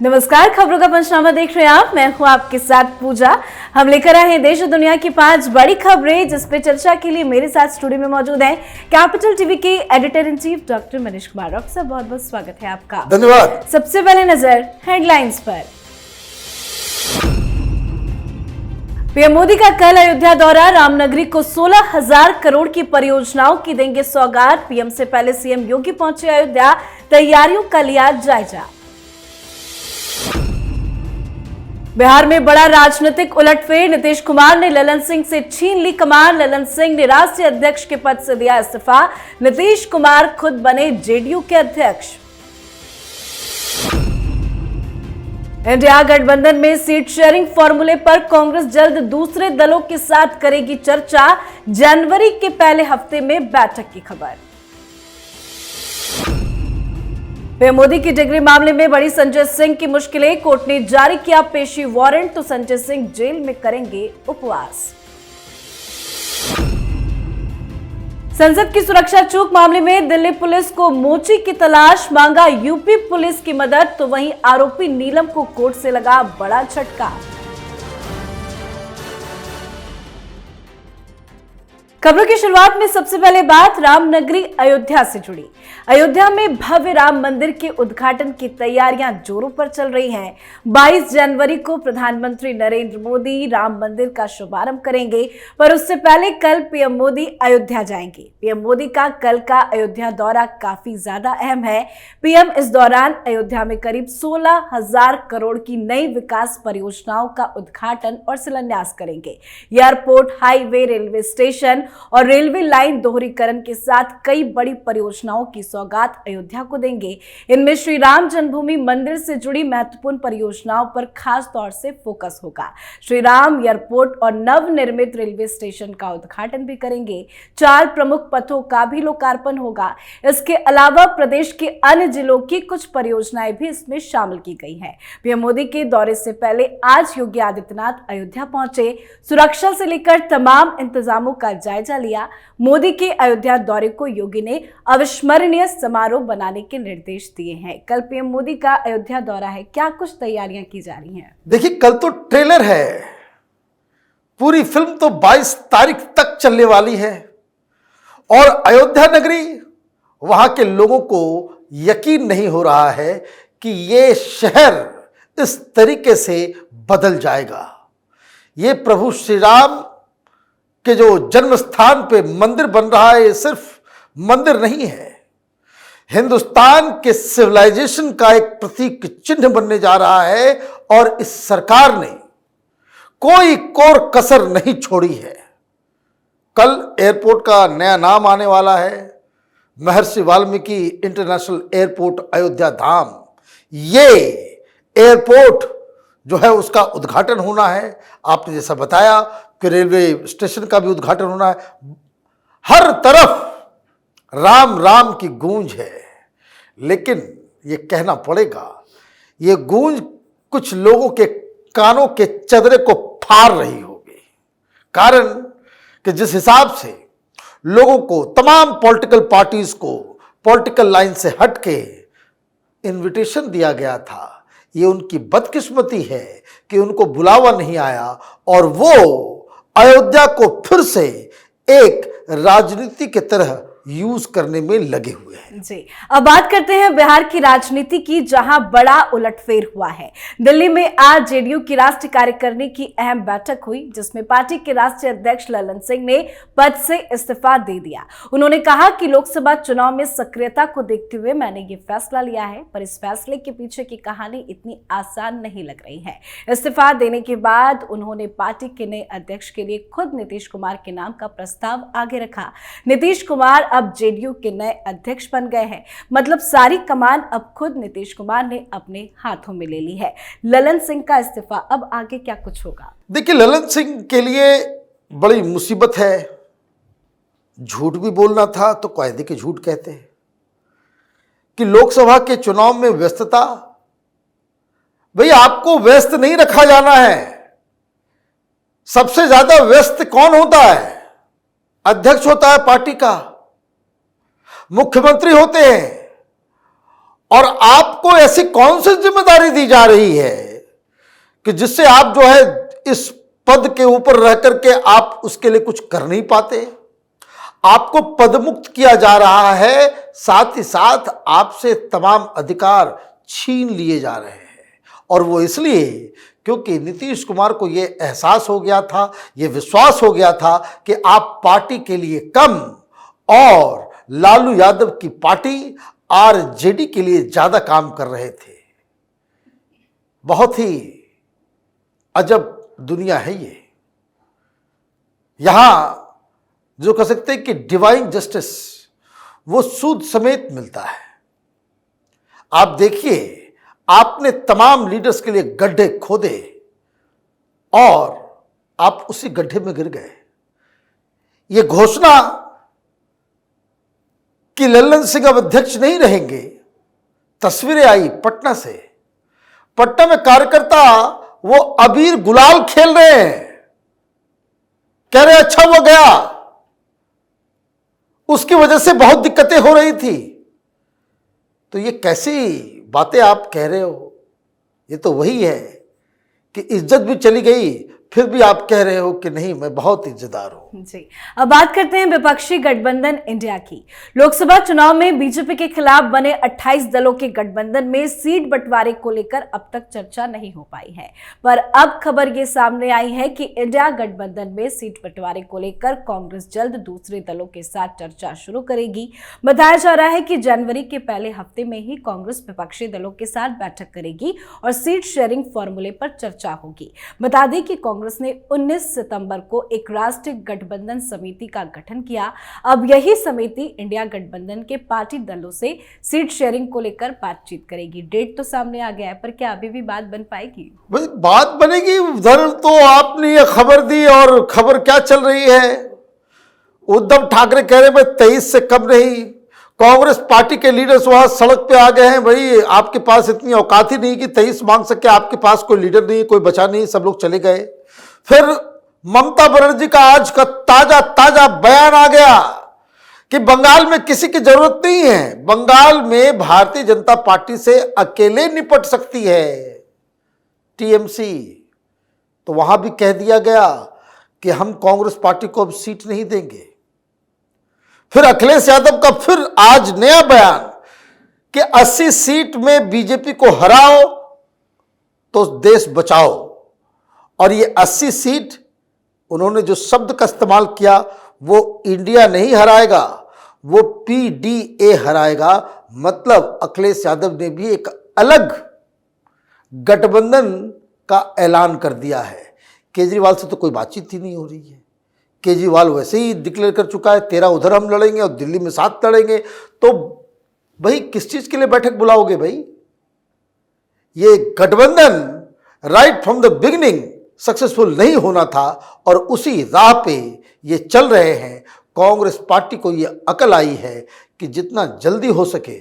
नमस्कार, खबरों का पंचनामा देख रहे हैं आप। मैं हूं आपके साथ पूजा। हम लेकर आए हैं देश और दुनिया की 5 बड़ी खबरें, जिस पे चर्चा के लिए मेरे साथ स्टूडियो में मौजूद हैं कैपिटल टीवी के editor in chief doctor Manish Kumar. Doctor साहब, बहुत बहुत स्वागत है आपका। धन्यवाद। सबसे पहले नजर हेडलाइंस पर। पीएम मोदी का कल अयोध्या दौरा, रामनगरी को 16,000 करोड़ की परियोजनाओं की देंगे सौगात। पीएम से पहले सीएम योगी पहुंचे अयोध्या, तैयारियों का लिया जायजा। बिहार में बड़ा राजनीतिक उलटफेर, नीतीश कुमार ने ललन सिंह से छीन ली कमान। ललन सिंह ने राष्ट्रीय अध्यक्ष के पद से दिया इस्तीफा। नीतीश कुमार खुद बने जेडीयू के अध्यक्ष। इंडिया गठबंधन में सीट शेयरिंग फॉर्मूले पर कांग्रेस जल्द दूसरे दलों के साथ करेगी चर्चा। जनवरी के पहले हफ्ते में बैठक की खबर। पीएम मोदी की डिग्री मामले में बड़ी संजय सिंह की मुश्किलें, कोर्ट ने जारी किया पेशी वारंट, तो संजय सिंह जेल में करेंगे उपवास। संसद की सुरक्षा चूक मामले में दिल्ली पुलिस को मोची की तलाश, मांगा यूपी पुलिस की मदद, तो वहीं आरोपी नीलम को कोर्ट से लगा बड़ा झटका। खबरों की शुरुआत में सबसे पहले बात रामनगरी अयोध्या से जुड़ी। अयोध्या में भव्य राम मंदिर के उद्घाटन की तैयारियां जोरों पर चल रही हैं। 22 जनवरी को प्रधानमंत्री नरेंद्र मोदी राम मंदिर का शुभारंभ करेंगे, पर उससे पहले कल पीएम मोदी अयोध्या जाएंगे। पीएम मोदी का कल का अयोध्या दौरा काफी ज्यादा अहम है। पीएम इस दौरान अयोध्या में करीब 16,000 करोड़ की नई विकास परियोजनाओं का उद्घाटन और शिलान्यास करेंगे। एयरपोर्ट, हाईवे, रेलवे स्टेशन और रेलवे लाइन दोहरीकरण के साथ कई बड़ी परियोजनाओं की सौगात अयोध्या को देंगे। इनमें श्री राम जन्मभूमि मंदिर से जुड़ी महत्वपूर्ण परियोजनाओं पर खास तौर से फोकस होगा। श्री राम एयरपोर्ट और नवनिर्मित रेलवे स्टेशन का उद्घाटन भी करेंगे। 4 प्रमुख पथों का भी लोकार्पण होगा। इसके अलावा प्रदेश के अन्य जिलों की कुछ परियोजनाएं भी इसमें शामिल की गई हैं। पीएम मोदी के दौरे से पहले आज योगी आदित्यनाथ अयोध्या पहुंचे। सुरक्षा से लेकर तमाम इंतजामों का जायजा लिया। मोदी के अयोध्या दौरे को योगी ने अविस्मरणीय समारोह बनाने के निर्देश दिए हैं। कल पीएम मोदी का अयोध्या दौरा है, क्या कुछ तैयारियां की जा रही हैं? देखिए, कल तो ट्रेलर है, पूरी फिल्म तो 22 तारीख तक चलने वाली है और अयोध्या नगरी, वहां के लोगों को यकीन नहीं हो रहा है कि ये शहर इस तरीके से बदल जाएगा। ये प्रभु श्री राम के जो जन्म स्थान पे मंदिर बन रहा है, ये सिर्फ मंदिर नहीं है, हिंदुस्तान के सिविलाइजेशन का एक प्रतीक चिन्ह बनने जा रहा है और इस सरकार ने कोई कोर कसर नहीं छोड़ी है। कल एयरपोर्ट का नया नाम आने वाला है, महर्षि वाल्मीकि इंटरनेशनल एयरपोर्ट अयोध्या धाम। ये एयरपोर्ट जो है उसका उद्घाटन होना है। आपने जैसा बताया कि रेलवे स्टेशन का भी उद्घाटन होना है। हर तरफ राम राम की गूंज है, लेकिन ये कहना पड़ेगा, ये गूंज कुछ लोगों के कानों के चदरे को फाड़ रही होगी। कारण कि जिस हिसाब से लोगों को, तमाम पॉलिटिकल पार्टीज को पॉलिटिकल लाइन से हटके इनविटेशन दिया गया था, ये उनकी बदकिस्मती है कि उनको बुलावा नहीं आया और वो अयोध्या को फिर से एक राजनीति की तरह यूज करने में लगे हुए हैं। जी, अब बात करते हैं बिहार की राजनीति की, जहां बड़ा उलटफेर हुआ है। दिल्ली में आज जेडीयू की राष्ट्रीय कार्यकारिणी की अहम बैठक हुई, जिसमें पार्टी के राष्ट्रीय अध्यक्ष ललन सिंह ने पद से इस्तीफा दे दिया। उन्होंने कहा कि लोकसभा चुनाव में सक्रियता को देखते हुए मैंने ये फैसला लिया है, पर इस फैसले के पीछे की कहानी इतनी आसान नहीं लग रही है। इस्तीफा देने के बाद उन्होंने पार्टी के नए अध्यक्ष के लिए खुद नीतीश कुमार के नाम का प्रस्ताव आगे रखा। नीतीश कुमार अब जेडीयू के नए अध्यक्ष बन गए हैं, मतलब सारी कमान अब खुद नीतीश कुमार ने अपने हाथों में ले ली है। ललन सिंह का इस्तीफा, अब आगे क्या कुछ होगा? देखिए, ललन सिंह के लिए बड़ी मुसीबत है। झूठ भी बोलना था तो कायदे के झूठ कहते हैं कि लोकसभा के चुनाव में व्यस्तता, भाई आपको व्यस्त नहीं रखा जाना है। सबसे ज्यादा व्यस्त कौन होता है? अध्यक्ष होता है पार्टी का, मुख्यमंत्री होते हैं और आपको ऐसी कौन सी जिम्मेदारी दी जा रही है कि जिससे आप जो है इस पद के ऊपर रह करके आप उसके लिए कुछ कर नहीं पाते? आपको पदमुक्त किया जा रहा है, साथ ही साथ आपसे तमाम अधिकार छीन लिए जा रहे हैं। और वो इसलिए क्योंकि नीतीश कुमार को ये एहसास हो गया था, ये विश्वास हो गया था कि आप पार्टी के लिए कम और लालू यादव की पार्टी आरजेडी के लिए ज्यादा काम कर रहे थे। बहुत ही अजब दुनिया है ये। यहां जो कह सकते हैं कि डिवाइन जस्टिस वो सूद समेत मिलता है। आप देखिए, आपने तमाम लीडर्स के लिए गड्ढे खोदे और आप उसी गड्ढे में गिर गए। ये घोषणा कि लल्लन सिंह अब अध्यक्ष नहीं रहेंगे, तस्वीरें आई पटना से। पटना में कार्यकर्ता वो अबीर गुलाल खेल रहे हैं, कह रहे अच्छा वो गया, उसकी वजह से बहुत दिक्कतें हो रही थी। तो ये कैसी बातें आप कह रहे हो? ये तो वही है कि इज्जत भी चली गई, फिर भी आप कह रहे हो कि नहीं मैं बहुत इज्जतदार हूं। जी, अब बात करते हैं विपक्षी गठबंधन इंडिया की। लोकसभा चुनाव में बीजेपी के खिलाफ बने 28 दलों के गठबंधन में सीट बंटवारे को लेकर अब तक चर्चा नहीं हो पाई है, पर अब खबर ये सामने आई है कि इंडिया गठबंधन में सीट बंटवारे को लेकर कांग्रेस जल्द दूसरे दलों के साथ चर्चा शुरू करेगी। बताया जा रहा है कि जनवरी के पहले हफ्ते में ही कांग्रेस विपक्षी दलों के साथ बैठक करेगी और सीट शेयरिंग फॉर्मूले पर चर्चा होगी। बता दें कि कांग्रेस ने 19 सितंबर को एक राष्ट्रीय गठबंधन समिति का गठन किया। अब यही समिति इंडिया गठबंधन के पार्टी दलों से सीट शेयरिंग को लेकर बातचीत करेगी। डेट तो सामने आ गया है, पर क्या अभी भी बात बन पाएगी? बात बनेगी। उधर तो आपने ये खबर दी, और खबर क्या चल रही है? उद्धव ठाकरे कह रहे मैं 23 से कम नहीं। कांग्रेस पार्टी के लीडर्स वहां सड़क पे आ गए हैं। भाई आपके पास इतनी औकात ही नहीं कि 23 मांग सके, आपके पास कोई लीडर नहीं, कोई बचा नहीं, सब लोग चले गए। फिर ममता बनर्जी का आज का ताजा बयान आ गया कि बंगाल में किसी की जरूरत नहीं है, बंगाल में भारतीय जनता पार्टी से अकेले निपट सकती है टीएमसी। तो वहां भी कह दिया गया कि हम कांग्रेस पार्टी को अब सीट नहीं देंगे। फिर अखिलेश यादव का फिर आज नया बयान कि 80 सीट में बीजेपी को हराओ तो देश बचाओ। और ये 80 सीट, उन्होंने जो शब्द का इस्तेमाल किया वो इंडिया नहीं हराएगा, वो पीडीए हराएगा। मतलब अखिलेश यादव ने भी एक अलग गठबंधन का ऐलान कर दिया है। केजरीवाल से तो कोई बातचीत ही नहीं हो रही है। केजरीवाल वैसे ही डिक्लेयर कर चुका है 13 उधर हम लड़ेंगे और दिल्ली में 7 लड़ेंगे। तो भाई किस चीज के लिए बैठक बुलाओगे? भाई ये गठबंधन right from the beginning successful नहीं होना था और उसी राह पे ये चल रहे हैं। कांग्रेस पार्टी को ये अकल आई है कि जितना जल्दी हो सके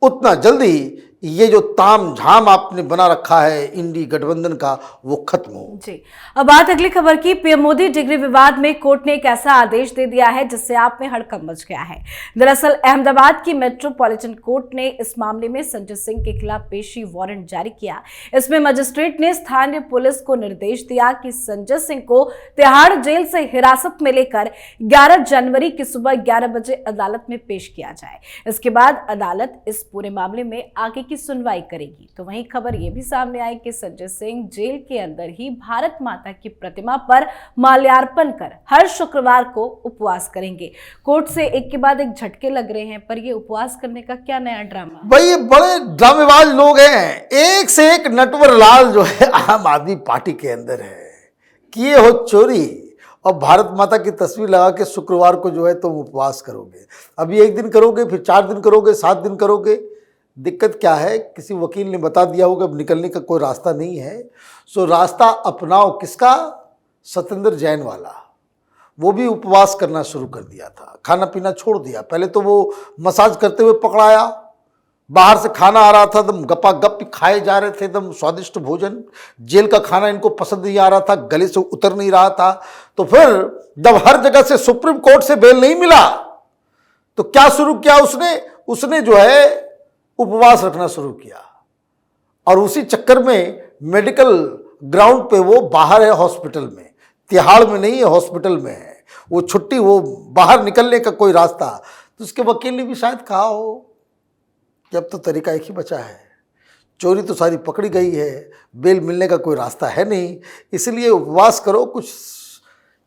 उतना जल्दी ये जो ताम झाम आपने बना रखा है इंडी गठबंधन का, वो खत्म हो। जी, अब बात अगली खबर की। पीएम मोदी डिग्री विवाद में कोर्ट ने एक ऐसा आदेश दे दिया है जिससे आप में हड़कंप मच गया है। दरअसल अहमदाबाद की मेट्रोपॉलिटन कोर्ट ने इस मामले में संजय सिंह के खिलाफ पेशी वारंट जारी किया। इसमें मजिस्ट्रेट ने स्थानीय पुलिस को निर्देश दिया कि संजय सिंह को तिहाड़ जेल से हिरासत में लेकर 11 जनवरी की सुबह 11 बजे अदालत में पेश किया जाए। इसके बाद अदालत इस पूरे मामले में आगे की सुनवाई करेगी। तो वहीं खबर यह भी सामने आई कि संजय सिंह जेल के अंदर ही भारत माता की प्रतिमा पर माल्यार्पण कर हर शुक्रवार को उपवास करेंगे। कोर्ट से एक के बाद एक झटके लग रहे हैं, पर ये उपवास करने का क्या नया ड्रामा? भाई ये बड़े ड्रामेबाज लोग हैं, एक से एक नटवर लाल जो है आम आदमी पार्टी के अंदर है। किए हो चोरी और भारत माता की तस्वीर लगा के शुक्रवार को जो है तुम उपवास करोगे। अभी 1 दिन करोगे, फिर 4 दिन करोगे, 7 दिन करोगे। दिक्कत क्या है? किसी वकील ने बता दिया होगा अब निकलने का कोई रास्ता नहीं है। सो रास्ता अपनाओ किसका? सत्येंद्र जैन वाला। वो भी उपवास करना शुरू कर दिया था, खाना पीना छोड़ दिया। पहले तो वो मसाज करते हुए पकड़ाया, बाहर से खाना आ रहा था, एकदम गप्पा गप खाए जा रहे थे, एकदम स्वादिष्ट भोजन। जेल का खाना इनको पसंद नहीं आ रहा था, गले से उतर नहीं रहा था। तो फिर जब हर जगह से सुप्रीम कोर्ट से बेल नहीं मिला तो क्या शुरू किया उसने जो है उपवास रखना शुरू किया और उसी चक्कर में मेडिकल ग्राउंड पे वो बाहर है, हॉस्पिटल में, तिहाड़ में नहीं है, हॉस्पिटल में है, वो छुट्टी, वो बाहर निकलने का कोई रास्ता। तो उसके वकील ने भी शायद कहा हो कि अब तो तरीका एक ही बचा है, चोरी तो सारी पकड़ी गई है, बेल मिलने का कोई रास्ता है नहीं, इसलिए उपवास करो, कुछ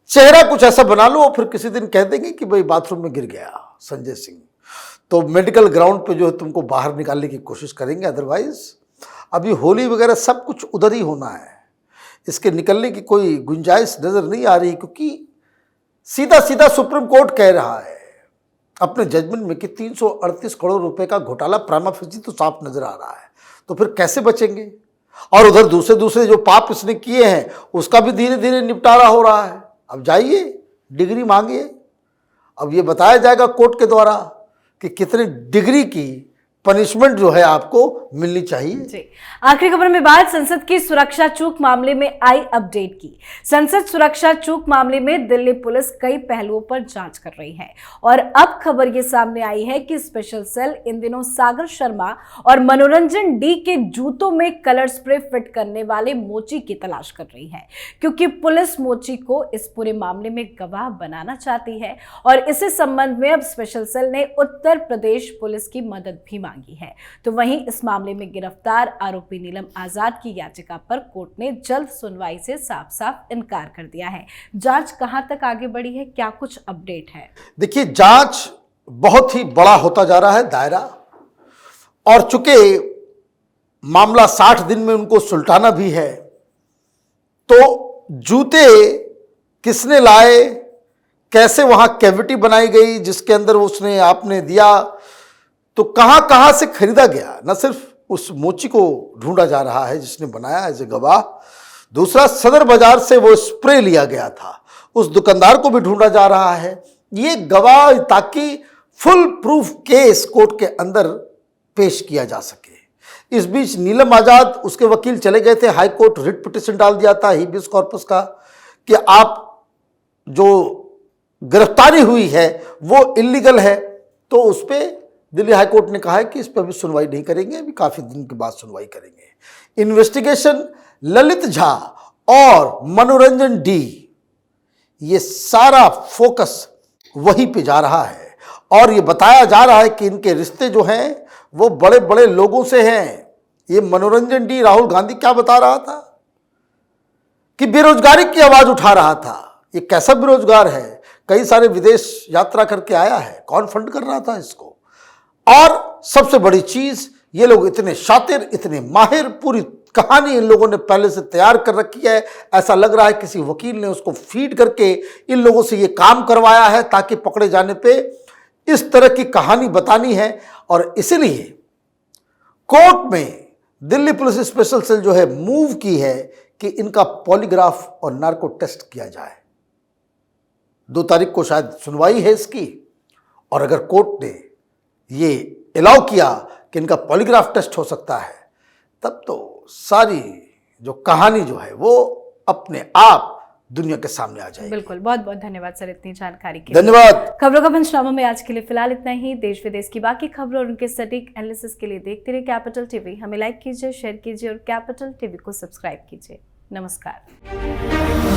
चेहरा कुछ ऐसा बना लो, फिर किसी दिन कह देंगे कि भाई बाथरूम में गिर गया संजय सिंह, तो मेडिकल ग्राउंड पे जो है तुमको बाहर निकालने की कोशिश करेंगे। अदरवाइज अभी होली वगैरह सब कुछ उधर ही होना है, इसके निकलने की कोई गुंजाइश नज़र नहीं आ रही, क्योंकि सीधा सीधा सुप्रीम कोर्ट कह रहा है अपने जजमेंट में कि 338 करोड़ रुपए का घोटाला प्रामा फेसी तो साफ नजर आ रहा है, तो फिर कैसे बचेंगे। और उधर दूसरे जो पाप इसने किए हैं उसका भी धीरे धीरे निपटारा हो रहा है। अब जाइए डिग्री मांगिए, अब ये बताया जाएगा कोर्ट के द्वारा कि कितने डिग्री की पनिशमेंट जो है आपको मिलनी चाहिए। जी, आखिरी खबर में बात संसद की सुरक्षा चूक मामले में आई अपडेट की। संसद सुरक्षा चूक मामले में दिल्ली पुलिस कई पहलुओं पर जांच कर रही है और अब खबर ये सामने आई है कि स्पेशल सेल इन दिनों सागर शर्मा और मनोरंजन डी के जूतों में कलर स्प्रे फिट करने वाले मोची की तलाश कर रही है, क्योंकि पुलिस मोची को इस पूरे मामले में गवाह बनाना चाहती है और इसी संबंध में अब स्पेशल सेल ने उत्तर प्रदेश पुलिस की मदद भी मांगी है। तो वहीं इस मामले में गिरफ्तार आरोपी नीलम आजाद की याचिका पर कोर्ट ने जल्द सुनवाई से साफ साफ इनकार कर दिया है। जांच कहां तक आगे बढ़ी है, क्या कुछ अपडेट है? देखिए, जांच बहुत ही बड़ा होता जा रहा है दायरा, और चूंकि मामला 60 दिन में उनको सुलटाना भी है, तो जूते किसने लाए, कैसे वहां कैविटी बनाई गई जिसके अंदर उसने आपने दिया, तो कहां से खरीदा गया, न सिर्फ उस मोची को ढूंढा जा रहा है जिसने बनाया एज ए गवाह, दूसरा सदर बाजार से वो स्प्रे लिया गया था, उस दुकानदार को भी ढूंढा जा रहा है, ये गवाह, ताकि फुल प्रूफ केस कोर्ट के अंदर पेश किया जा सके। इस बीच नीलम आजाद, उसके वकील चले गए थे हाई कोर्ट, रिट पिटिशन डाल दिया था हिबियस कॉर्पस का कि आप जो गिरफ्तारी हुई है वो इलीगल है, तो उस पर दिल्ली हाई कोर्ट ने कहा है कि इस पर अभी सुनवाई नहीं करेंगे, अभी काफी दिन के बाद सुनवाई करेंगे। इन्वेस्टिगेशन ललित झा और मनोरंजन डी, ये सारा फोकस वहीं पे जा रहा है और ये बताया जा रहा है कि इनके रिश्ते जो हैं वो बड़े बड़े लोगों से हैं। ये मनोरंजन डी राहुल गांधी क्या बता रहा था कि बेरोजगारी की आवाज उठा रहा था। ये कैसा बेरोजगार है, कई सारे विदेश यात्रा करके आया है, कौन फंड कर रहा था इसको। और सबसे बड़ी चीज, ये लोग इतने शातिर, इतने माहिर, पूरी कहानी इन लोगों ने पहले से तैयार कर रखी है। ऐसा लग रहा है किसी वकील ने उसको फीड करके इन लोगों से ये काम करवाया है ताकि पकड़े जाने पे इस तरह की कहानी बतानी है। और इसलिए कोर्ट में दिल्ली पुलिस स्पेशल सेल जो है मूव की है कि इनका पॉलीग्राफ और नार्को टेस्ट किया जाए। 2 तारीख को शायद सुनवाई है इसकी, और अगर कोर्ट ने ये अलाउ किया कि इनका पॉलीग्राफ टेस्ट हो सकता है, तब तो सारी जो कहानी जो है वो अपने आप दुनिया के सामने आ जाएगी। बिल्कुल, बहुत बहुत धन्यवाद सर इतनी जानकारी के लिए। धन्यवाद। खबरों का पंचनामा में आज के लिए फिलहाल इतना ही। देश विदेश की बाकी खबरों और उनके सटीक एनालिसिस के लिए देखते रहिए कैपिटल टीवी। हमें लाइक कीजिए, शेयर कीजिए और कैपिटल टीवी को सब्सक्राइब कीजिए। नमस्कार।